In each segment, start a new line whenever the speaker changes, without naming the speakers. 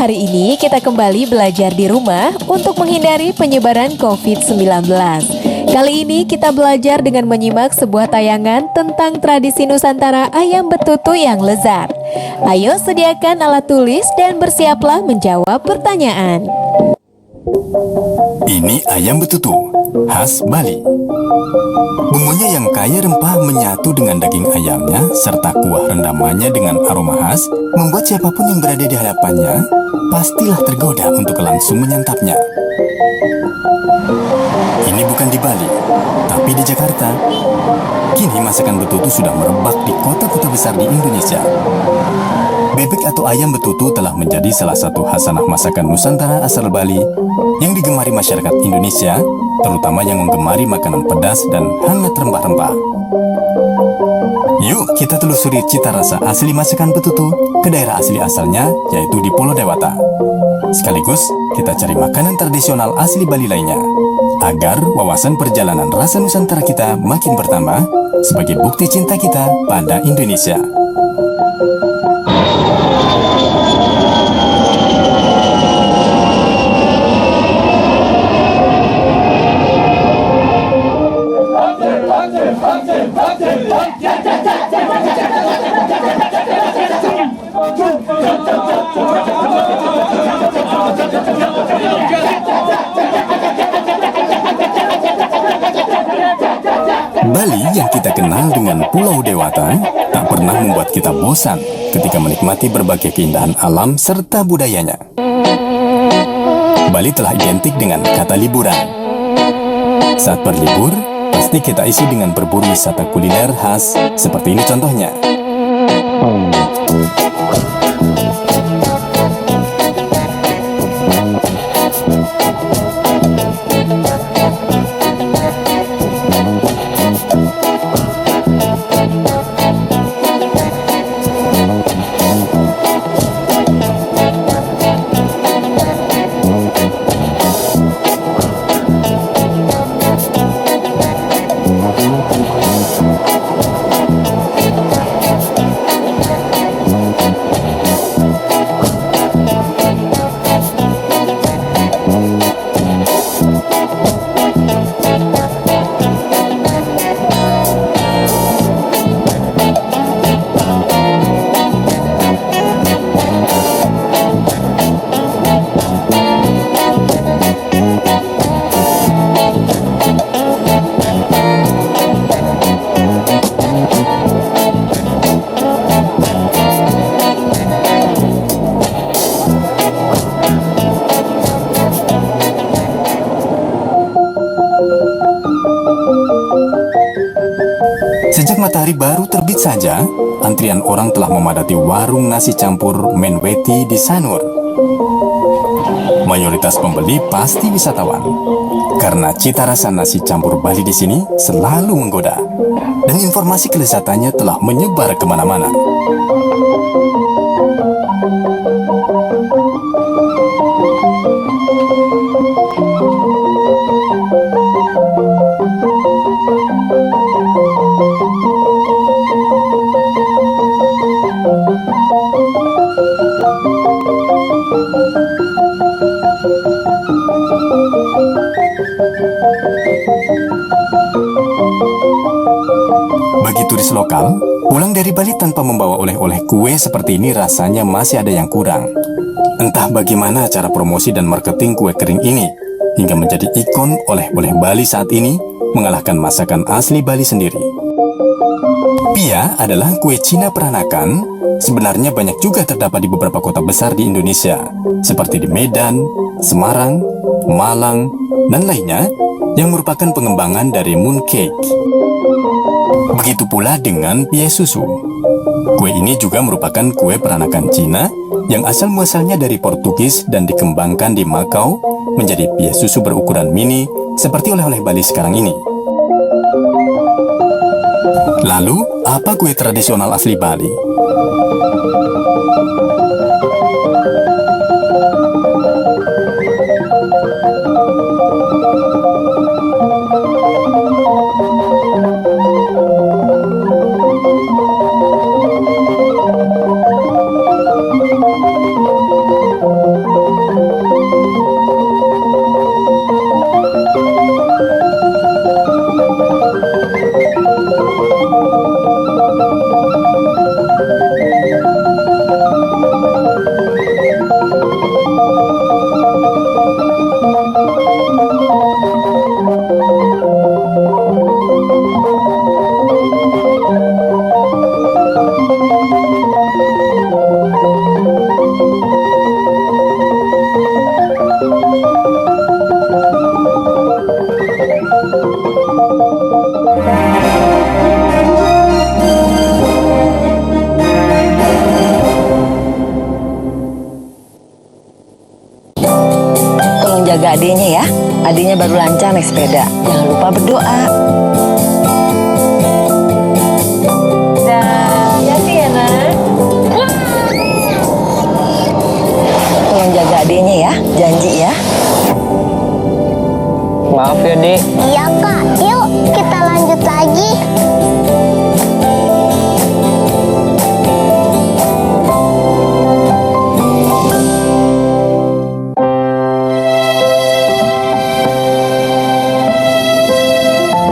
Hari ini kita kembali belajar di rumah untuk menghindari penyebaran COVID-19. Kali ini kita belajar dengan menyimak sebuah tayangan tentang tradisi Nusantara ayam betutu yang lezat. Ayo sediakan alat tulis dan bersiaplah menjawab pertanyaan.
Ini ayam betutu, khas Bali. Bumbunya yang kaya rempah menyatu dengan daging ayamnya serta kuah rendamannya dengan aroma khas membuat siapapun yang berada di hadapannya pastilah tergoda untuk langsung menyantapnya. Ini bukan di Bali, tapi di Jakarta. Kini masakan betutu sudah merebak di kota-kota besar di Indonesia. Bebek atau ayam betutu telah menjadi salah satu khasanah masakan Nusantara asal Bali yang digemari masyarakat Indonesia, terutama yang menggemari makanan pedas dan hangat rempah-rempah. Yuk kita telusuri cita rasa asli masakan betutu ke daerah asli asalnya, yaitu di Pulau Dewata. Sekaligus kita cari makanan tradisional asli Bali lainnya, agar wawasan perjalanan rasa Nusantara kita makin bertambah sebagai bukti cinta kita pada Indonesia. Bali yang kita kenal dengan Pulau Dewata tak pernah membuat kita bosan ketika menikmati berbagai keindahan alam serta budayanya. Bali telah identik dengan kata liburan. Saat berlibur, pasti kita isi dengan berburu wisata kuliner khas seperti ini contohnya. Sejak matahari baru terbit saja, antrian orang telah memadati warung nasi campur Menweti di Sanur. Mayoritas pembeli pasti wisatawan, karena cita rasa nasi campur Bali di sini selalu menggoda, dan informasi kelezatannya telah menyebar kemana-mana. Bagi turis lokal, pulang dari Bali tanpa membawa oleh-oleh kue seperti ini rasanya masih ada yang kurang. Entah bagaimana cara promosi dan marketing kue kering ini, hingga menjadi ikon oleh-oleh Bali saat ini, mengalahkan masakan asli Bali sendiri. Pia adalah kue Cina peranakan, sebenarnya banyak juga terdapat di beberapa kota besar di Indonesia, seperti di Medan, Semarang, Malang, dan lainnya, yang merupakan pengembangan dari mooncake. Begitu pula dengan pie susu. Kue ini juga merupakan kue peranakan Cina yang asal-muasalnya dari Portugis dan dikembangkan di Makau menjadi pie susu berukuran mini seperti oleh-oleh Bali sekarang ini. Lalu, apa kue tradisional asli Bali?
Jaga adiknya ya. Adiknya baru lancar naik sepeda. Jangan lupa berdoa.
Hati-hati ya, Nak.
Tolong jaga adiknya ya. Janji ya.
Maaf ya, Dik.
Iya Kak, yuk kita lanjut lagi.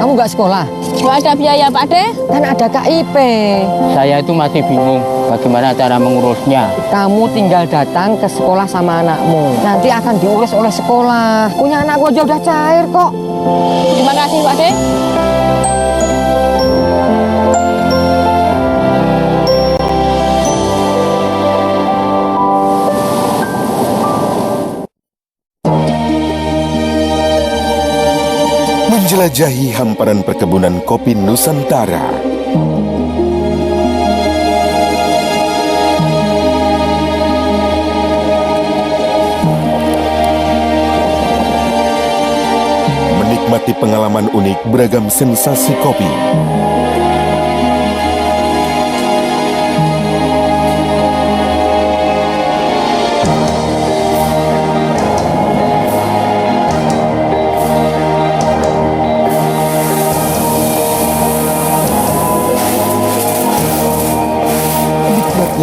Kamu nggak sekolah?
Nggak ada biaya, Pak De.
Kan ada KIP.
Saya itu masih bingung bagaimana cara mengurusnya.
Kamu tinggal datang ke sekolah sama anakmu. Nanti akan diurus oleh sekolah. Punya anakku aja udah cair kok.
Terima kasih, Pak De.
Menjelajahi hamparan perkebunan kopi Nusantara. Menikmati pengalaman unik beragam sensasi kopi.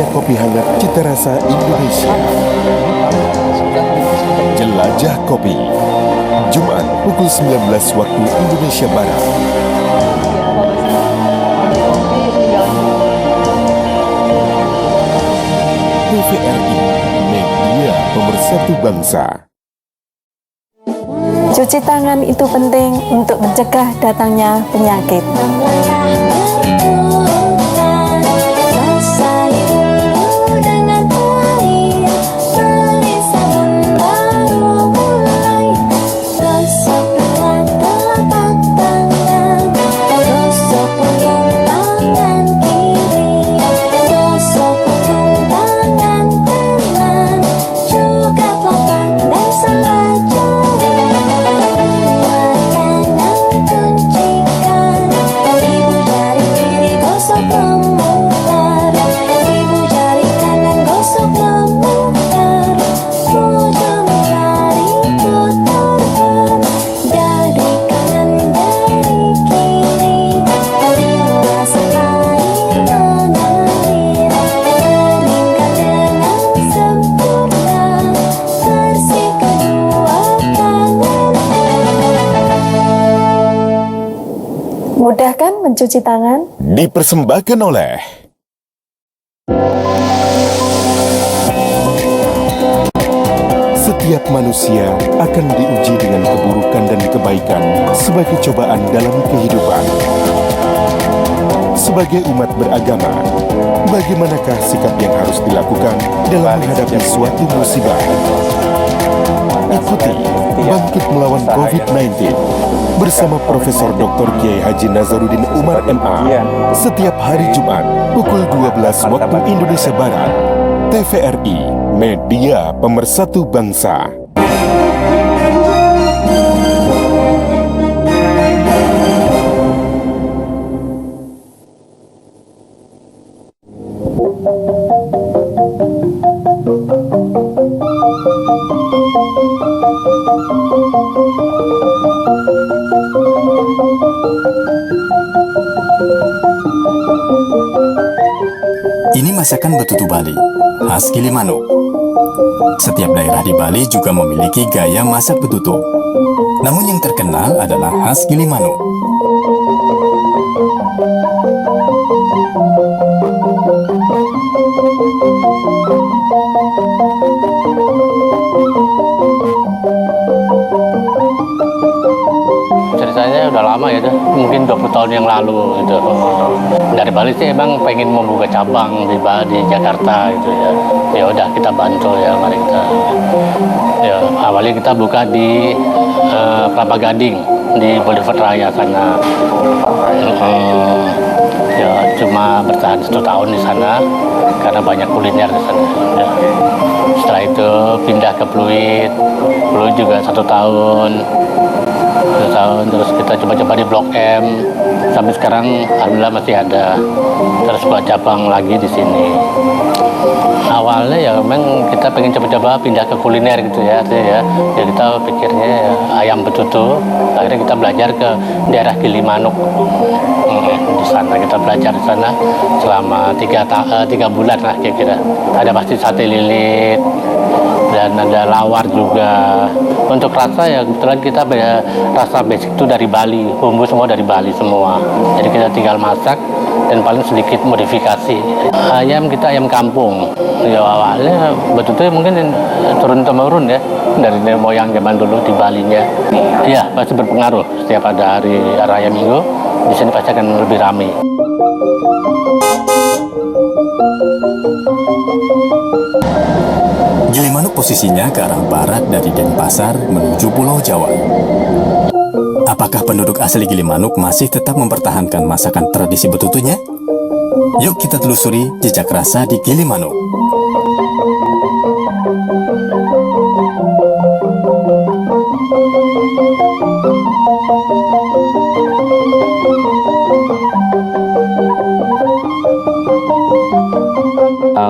Kopi hangat cita rasa Indonesia. Jelajah Kopi, Jumat pukul 19 waktu Indonesia Barat. TVRI, media pemersatu bangsa.
Cuci tangan itu penting untuk mencegah datangnya penyakit. mencuci tangan.
Dipersembahkan oleh setiap manusia akan diuji dengan keburukan dan kebaikan sebagai cobaan dalam kehidupan. Sebagai umat beragama, bagaimanakah sikap yang harus dilakukan dalam menghadapi suatu musibah? Ikuti Bangkit Melawan COVID-19 bersama Profesor Dr. Kiai Haji Nazaruddin Umar MA setiap hari Jumat pukul 12 waktu Indonesia Barat. TVRI, Media Pemersatu Bangsa.
Ini masakan betutu Bali, khas Gilimanuk. Setiap daerah di Bali juga memiliki gaya masak betutu. Namun yang terkenal adalah khas Gilimanuk.
Ceritanya udah lama ya, mungkin 20 tahun yang lalu gitu. Dari Bali sih emang pengen membuka cabang di Jakarta gitu ya. Ya udah kita bantu ya, mari kita. Ya awalnya kita buka di Kelapa Gading di Boulevard Raya sana. Ya cuma bertahan 1 tahun di sana karena banyak kuliner di sana. Ya. Setelah itu pindah ke Pluit juga 1 tahun. Terus kita coba-coba di Blok M sampai sekarang alhamdulillah masih ada. Terus buat cabang lagi di sini. Awalnya ya memang kita pengen coba-coba pindah ke kuliner gitu ya, ya kita pikirnya ya, ayam betutu. Akhirnya kita belajar ke daerah Gilimanuk. Di sana kita belajar di sana selama 3 bulan lah kira-kira. Ada pasti sate lilit dan ada lawar juga. Untuk rasa ya kebetulan kita rasa basic itu dari Bali, bumbu semua dari Bali semua. Jadi kita tinggal masak dan paling sedikit modifikasi. Ayam kita ayam kampung. Ya awalnya betul-betul mungkin turun temurun ya dari moyang zaman dulu di Balinya. Iya pasti berpengaruh. Setiap ada hari raya Minggu di sini pasti akan lebih ramai.
Gilimanuk posisinya ke arah barat dari Denpasar menuju Pulau Jawa. Apakah penduduk asli Gilimanuk masih tetap mempertahankan masakan tradisi betutunya? Yuk kita telusuri jejak rasa di Gilimanuk.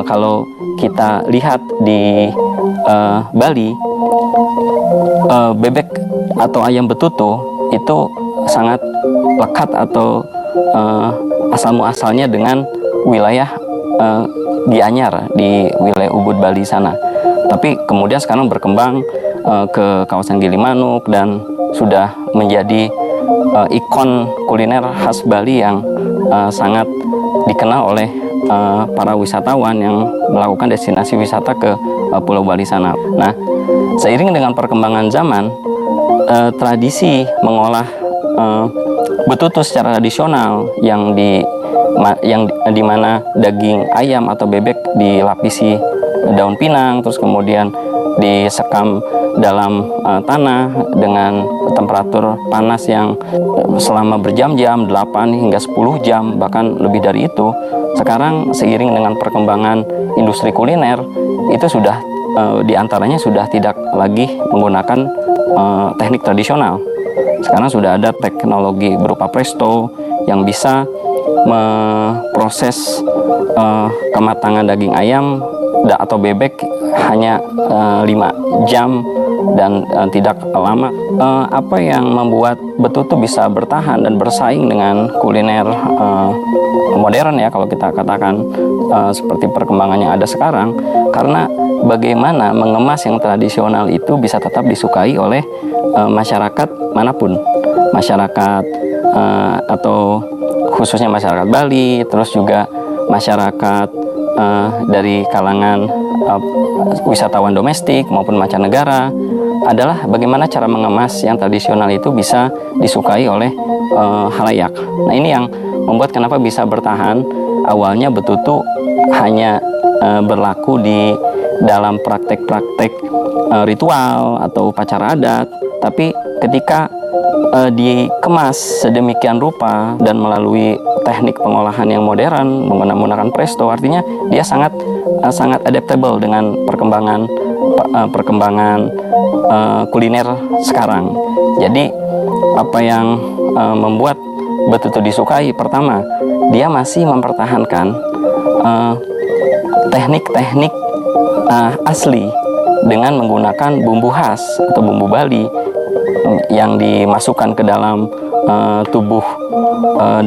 Kalau kita lihat di Bali, bebek atau ayam betutu itu sangat lekat atau asal muasalnya dengan wilayah Gianyar di wilayah Ubud Bali sana. Tapi kemudian sekarang berkembang ke kawasan Gilimanuk dan sudah menjadi ikon kuliner khas Bali yang sangat dikenal oleh para wisatawan yang melakukan destinasi wisata ke Pulau Bali sana. Nah, seiring dengan perkembangan zaman, tradisi mengolah betutu secara tradisional yang di mana daging ayam atau bebek dilapisi daun pinang, terus kemudian disekam dalam tanah dengan temperatur panas yang selama berjam-jam, 8 hingga 10 jam, bahkan lebih dari itu. Sekarang seiring dengan perkembangan industri kuliner, itu sudah diantaranya sudah tidak lagi menggunakan teknik tradisional. Sekarang sudah ada teknologi berupa presto yang bisa memproses kematangan daging ayam atau bebek hanya 5 jam dan tidak lama. Apa yang membuat betutu bisa bertahan dan bersaing dengan kuliner modern ya, kalau kita katakan seperti perkembangan yang ada sekarang, karena bagaimana mengemas yang tradisional itu bisa tetap disukai oleh masyarakat manapun, masyarakat atau khususnya masyarakat Bali, terus juga masyarakat dari kalangan wisatawan domestik maupun mancanegara adalah bagaimana cara mengemas yang tradisional itu bisa disukai oleh halayak. Nah, ini yang membuat kenapa bisa bertahan. Awalnya betutu hanya berlaku di dalam praktek-praktek ritual atau upacara adat, tapi ketika dikemas sedemikian rupa dan melalui teknik pengolahan yang modern menggunakan presto, artinya dia sangat adaptable dengan perkembangan kuliner sekarang. Jadi apa yang membuat betutu disukai, pertama dia masih mempertahankan teknik-teknik asli dengan menggunakan bumbu khas atau bumbu Bali yang dimasukkan ke dalam tubuh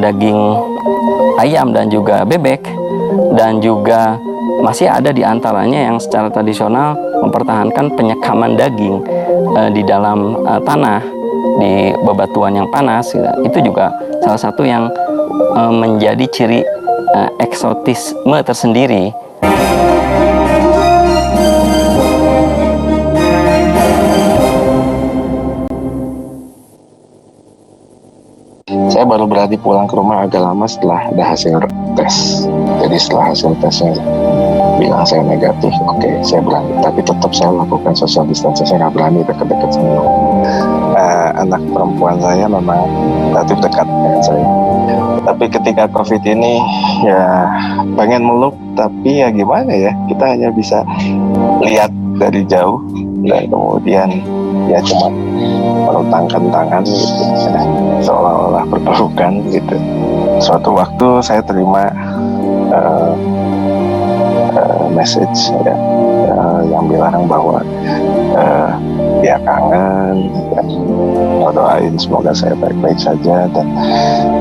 daging ayam dan juga bebek, dan juga masih ada di antaranya yang secara tradisional mempertahankan penyekaman daging di dalam tanah di bebatuan yang panas. Itu juga salah satu yang menjadi ciri eksotisme tersendiri.
Saya baru berani pulang ke rumah agak lama setelah ada hasil tes. Jadi setelah hasil tesnya bilang saya negatif, oke, saya berani. Tapi tetap saya lakukan social distancing, saya nggak berani dekat-dekat sama anak perempuan saya memang relatif dekat dengan saya. Tapi ketika COVID ini ya pengen meluk, tapi ya gimana ya, kita hanya bisa lihat dari jauh dan kemudian ya cuma melutangkan tangan gitu, seolah-olah berpelukan gitu. Suatu waktu saya terima message ya, yang bilang bahwa dia kangen, ya, mau doain semoga saya baik-baik saja. Dan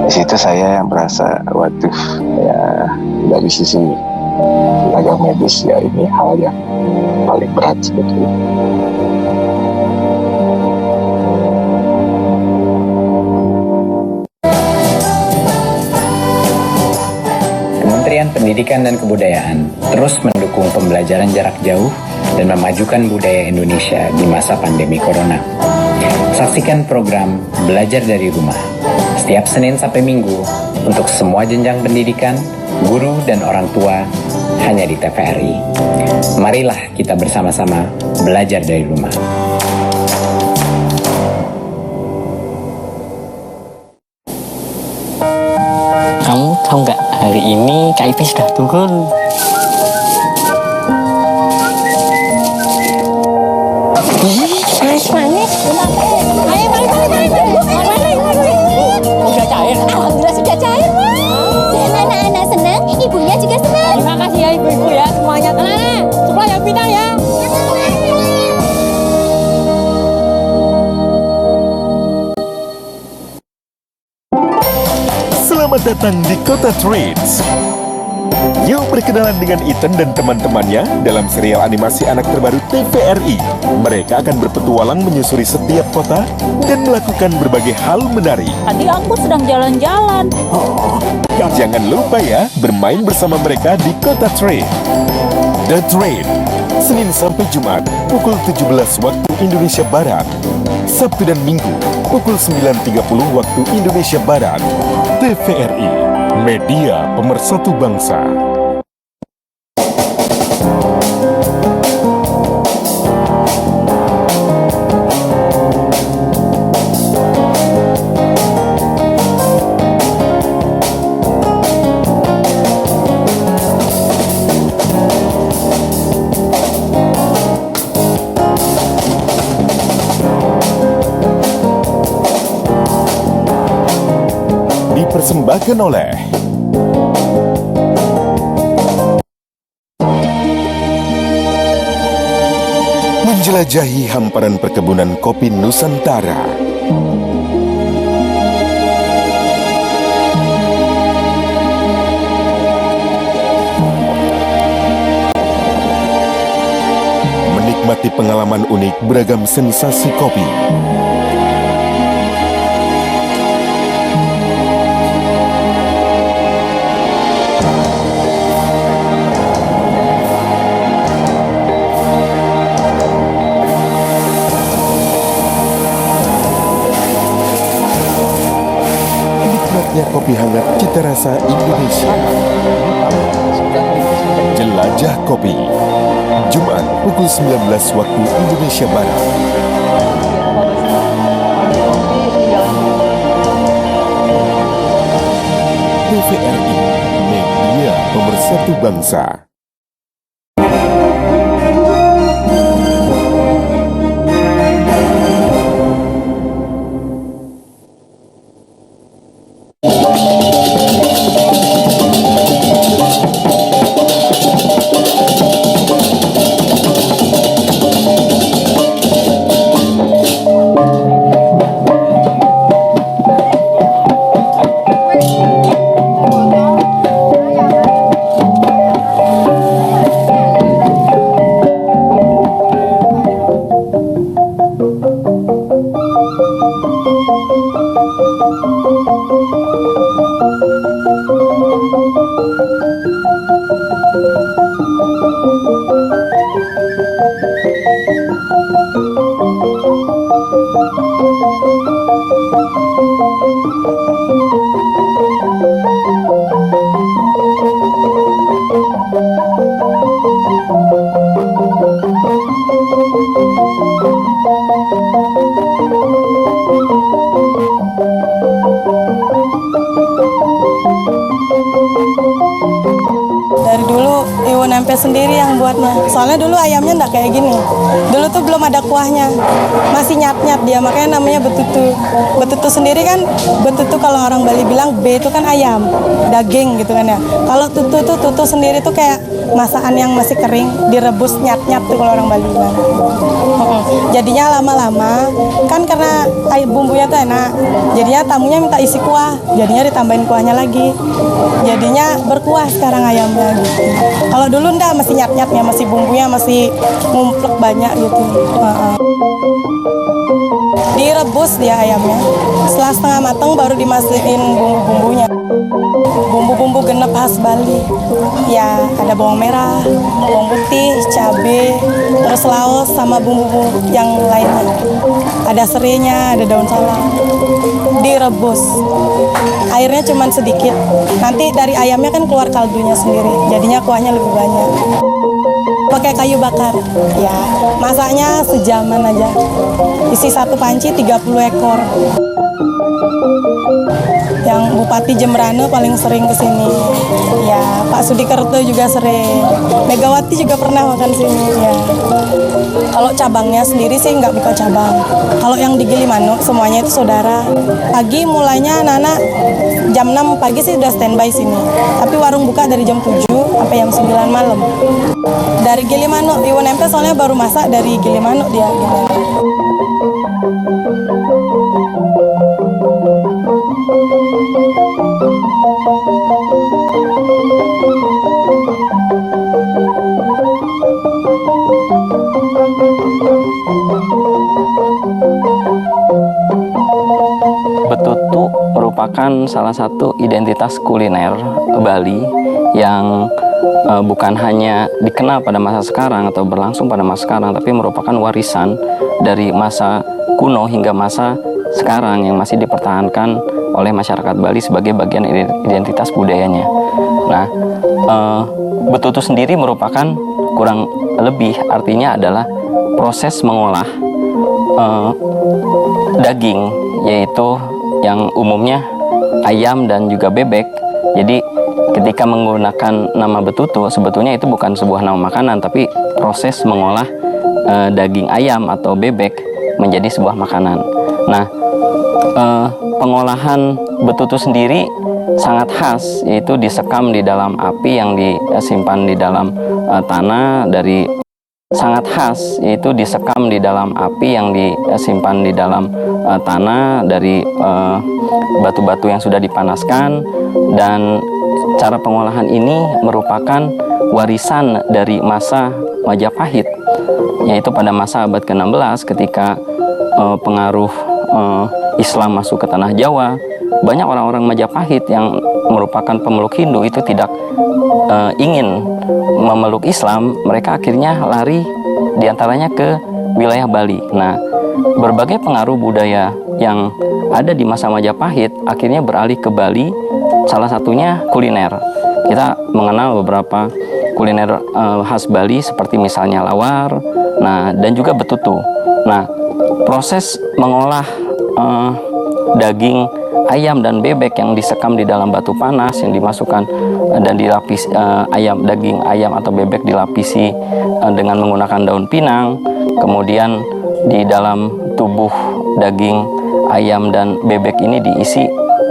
di situ saya yang merasa waduh, ya dari sisi tenaga medis ya ini hal yang paling berat sebetulnya.
Kementerian Pendidikan dan Kebudayaan terus mendukung pembelajaran jarak jauh dan memajukan budaya Indonesia di masa pandemi Corona. Saksikan program Belajar dari Rumah setiap Senin sampai Minggu untuk semua jenjang pendidikan, guru dan orang tua hanya di TVRI. Marilah kita bersama-sama belajar dari rumah.
Kamu tahu nggak, hari ini KIP sudah turun.
Manis. Ayo, mari.
Udah cair.
Alhamdulillah sudah cair, Mas. Dan anak-anak senang, ibunya juga senang.
Terima kasih ya ibu-ibu ya semuanya. Anak-anak, sekolah yang pintar ya.
Selamat datang di Kota Treats. Yuk berkenalan dengan Ethan dan teman-temannya dalam serial animasi anak terbaru TVRI. Mereka akan berpetualang menyusuri setiap kota dan melakukan berbagai hal menarik.
Tadi aku sedang jalan-jalan.
Jangan lupa ya, bermain bersama mereka di Kota Treat. The Treat, Senin sampai Jumat, pukul 17 waktu Indonesia Barat. Sabtu dan Minggu, pukul 9.30 waktu Indonesia Barat. TVRI, media pemersatu bangsa. Dipersembahkan oleh menjelajahi hamparan perkebunan kopi Nusantara. Menikmati pengalaman unik beragam sensasi kopi. nikmatnya kopi hangat cita rasa Indonesia. Jelajah Kopi, Jumat pukul 19 waktu Indonesia Barat. TVRI, media pemersatu bangsa.
Dari dulu Ibu Nempe sendiri yang buatnya. Soalnya dulu ayamnya nggak kayak gini. Dulu tuh belum ada kuahnya, masih nyat-nyat dia, makanya namanya betutu. Betutu sendiri kan, betutu kalau orang Bali bilang B itu kan ayam, daging gitu kan ya. Kalau tutu sendiri tuh kayak masakan yang masih kering, direbus nyat-nyat tuh kalau orang Bali bilang. Jadinya lama-lama kan karena bumbunya tuh enak, jadinya tamunya minta isi kuah, jadinya ditambahin kuahnya lagi, jadinya berkuah sekarang ayamnya gitu. Kalau dulu enggak, masih nyat-nyatnya, masih bumbunya masih ngumplek banyak gitu. Direbus dia ayamnya, setelah setengah matang baru dimasukin bumbu-bumbunya. Bumbu-bumbu genep khas Bali, ya ada bawang merah, bawang putih, cabai, terus laos sama bumbu-bumbu yang lainnya. Ada serainya, ada daun salam. Direbus, airnya cuma sedikit. Nanti dari ayamnya kan keluar kaldunya sendiri, jadinya kuahnya lebih banyak. Pakai kayu bakar, ya masaknya sejaman aja. Isi satu panci 30 ekor. Yang Bupati Jembrane paling sering kesini, ya Pak Sudikerto juga sering, Megawati juga pernah makan sini ya. Kalau cabangnya sendiri sih nggak buka cabang. Kalau yang di Gilimanuk semuanya itu saudara. Pagi mulainya anak-anak jam 6 pagi sih udah standby sini. Tapi warung buka dari jam 7 sampai jam 9 malam. Dari Gilimanuk, Ibu Nempe soalnya baru masak dari Gilimanuk dia.
Betutu merupakan salah satu identitas kuliner Bali yang bukan hanya dikenal pada masa sekarang atau berlangsung pada masa sekarang, tapi merupakan warisan dari masa kuno hingga masa sekarang yang masih dipertahankan oleh masyarakat Bali sebagai bagian identitas budayanya. Nah, betutu sendiri merupakan kurang lebih artinya adalah proses mengolah daging, yaitu yang umumnya ayam dan juga bebek. Jadi ketika menggunakan nama betutu, sebetulnya itu bukan sebuah nama makanan, tapi proses mengolah daging ayam atau bebek menjadi sebuah makanan. Nah, pengolahan betutu sendiri sangat khas, yaitu disekam di dalam api yang disimpan di dalam tanah dari sangat khas, yaitu disekam di dalam api yang disimpan di dalam tanah dari batu-batu yang sudah dipanaskan. Dan cara pengolahan ini merupakan warisan dari masa Majapahit, yaitu pada masa abad ke-16 ketika pengaruh Islam masuk ke tanah Jawa. Banyak orang-orang Majapahit yang merupakan pemeluk Hindu itu tidak ingin memeluk Islam, mereka akhirnya lari diantaranya ke wilayah Bali. Nah, berbagai pengaruh budaya yang ada di masa Majapahit akhirnya beralih ke Bali, salah satunya kuliner. Kita mengenal beberapa kuliner khas Bali seperti misalnya lawar, nah dan juga betutu. Nah, proses mengolah daging ayam dan bebek yang disekam di dalam batu panas yang dimasukkan dan dilapis daging ayam atau bebek dilapisi dengan menggunakan daun pinang, kemudian di dalam tubuh daging ayam dan bebek ini diisi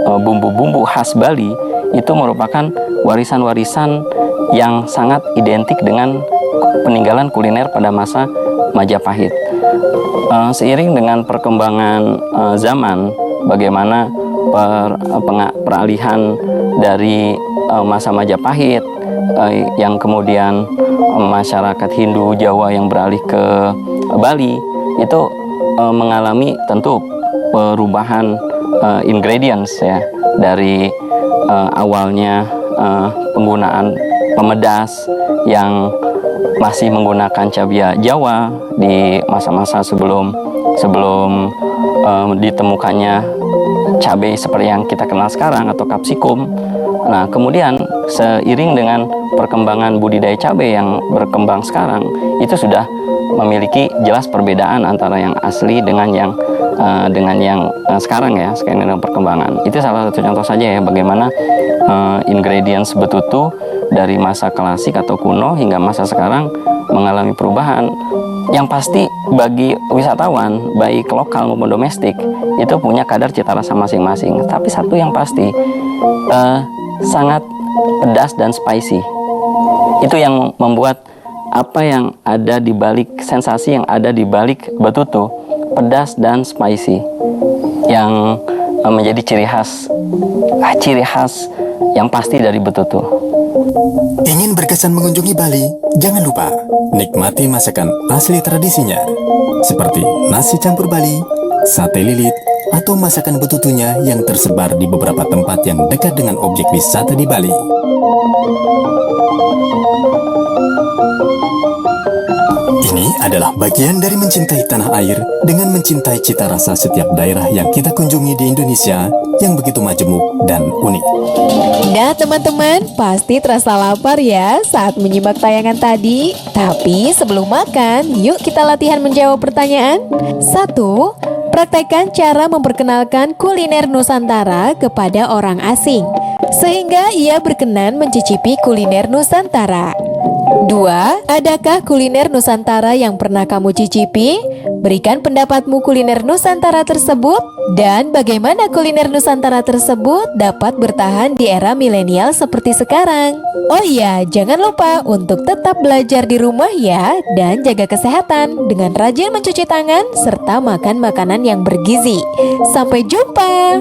bumbu-bumbu khas Bali. Itu merupakan warisan-warisan yang sangat identik dengan peninggalan kuliner pada masa Majapahit. Seiring dengan perkembangan zaman, bagaimana peralihan dari masa Majapahit yang kemudian masyarakat Hindu Jawa yang beralih ke Bali itu mengalami tentu perubahan ingredients ya, dari awalnya penggunaan pemedas yang masih menggunakan cabai Jawa di masa-masa sebelum ditemukannya cabai seperti yang kita kenal sekarang atau kapsikum. Nah, kemudian seiring dengan perkembangan budidaya cabai yang berkembang sekarang, itu sudah memiliki jelas perbedaan antara yang asli dengan yang sekarang ya, sekarang dengan perkembangan. Itu salah satu contoh saja ya, bagaimana ingredients betutu dari masa klasik atau kuno hingga masa sekarang mengalami perubahan. Yang pasti bagi wisatawan, baik lokal maupun domestik, itu punya kadar cita rasa masing-masing. Tapi satu yang pasti, sangat pedas dan spicy. Itu yang membuat apa yang ada di balik, sensasi yang ada di balik betutu, pedas dan spicy, yang menjadi ciri khas yang pasti dari betutu.
Ingin berkesan mengunjungi Bali? Jangan lupa nikmati masakan asli tradisinya, seperti nasi campur Bali, sate lilit, atau masakan betutunya yang tersebar di beberapa tempat yang dekat dengan objek wisata di Bali. Ini adalah bagian dari mencintai tanah air dengan mencintai cita rasa setiap daerah yang kita kunjungi di Indonesia yang begitu majemuk dan unik.
Nah teman-teman, pasti terasa lapar ya saat menyimak tayangan tadi. Tapi sebelum makan, yuk kita latihan menjawab pertanyaan. 1. Praktekkan cara memperkenalkan kuliner Nusantara kepada orang asing, sehingga ia berkenan mencicipi kuliner Nusantara. 2. Adakah kuliner Nusantara yang pernah kamu cicipi? Berikan pendapatmu kuliner Nusantara tersebut dan bagaimana kuliner Nusantara tersebut dapat bertahan di era milenial seperti sekarang. Oh iya, jangan lupa untuk tetap belajar di rumah ya, dan jaga kesehatan dengan rajin mencuci tangan serta makan makanan yang bergizi. Sampai jumpa.